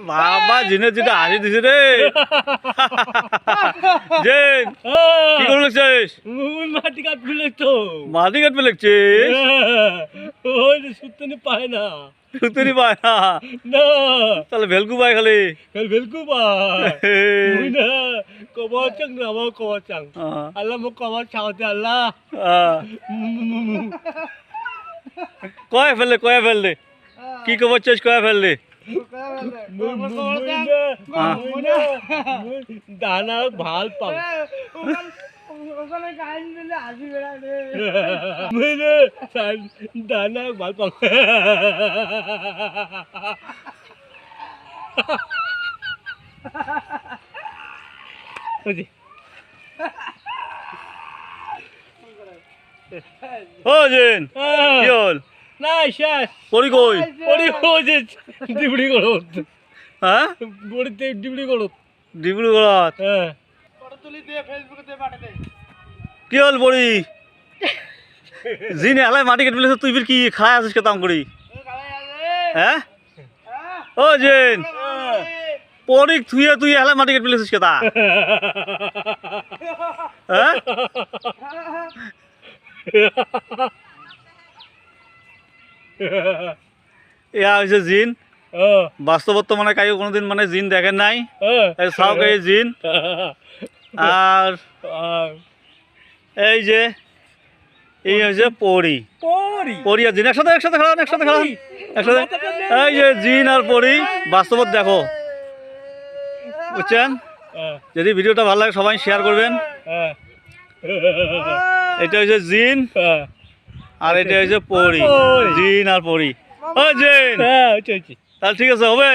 বাবা জিনে যেটা হাসি দিছে রে জেন কি করে লিখছিস মাটি কাটবি লিখতো মাটি কাটবে লিখছিস ওই সুতনি পায় না সুতরি পায় না না তাহলে ভেলকু পায় খালি বেলকু পায় মুই না কবা চাং না আমার কবা চাং আল্লাহ মোক কবা চাওতে আল্লাহ কয় ফেললে কি খবর চাইছ কয় ফেললে দানা ভাল পাওঁ দানা ভাল পাওঁ ও জেন কি হল নাই শেষ পরি কই পরি হয়েছে ডিবড়ি গড়ত হ্যাঁ বড়িতে ডিবড়ি গড়ত ডিব্রুগড়ত হ্যাঁ কি হল পরি জিনে হালাই মাটি কেটে ফেলেছে তুই ফির কি খায় আছিস কেতাম করি হ্যাঁ ও জেন পরি তুই হালাই মাটি কেটে ফেলেছিস কেতা হ্যাঁ এয়া হয়েছে জিন বাস্তবত মানে কাইও কোনোদিন মানে জিন দেখেন নাই চাওক এই জিন আর এই যে এই হচ্ছে পরি পরি আর জিন একসাথে খেলান একসাথে এই যে জিন আর পরি বাস্তবত দেখো বুঝছেন যদি ভিডিওটা ভালো লাগে সবাই শেয়ার করবেন এটা হচ্ছে জিন আর এটা হচ্ছে পরি জিন আর পরি ও জিন তাহলে ঠিক আছে হবে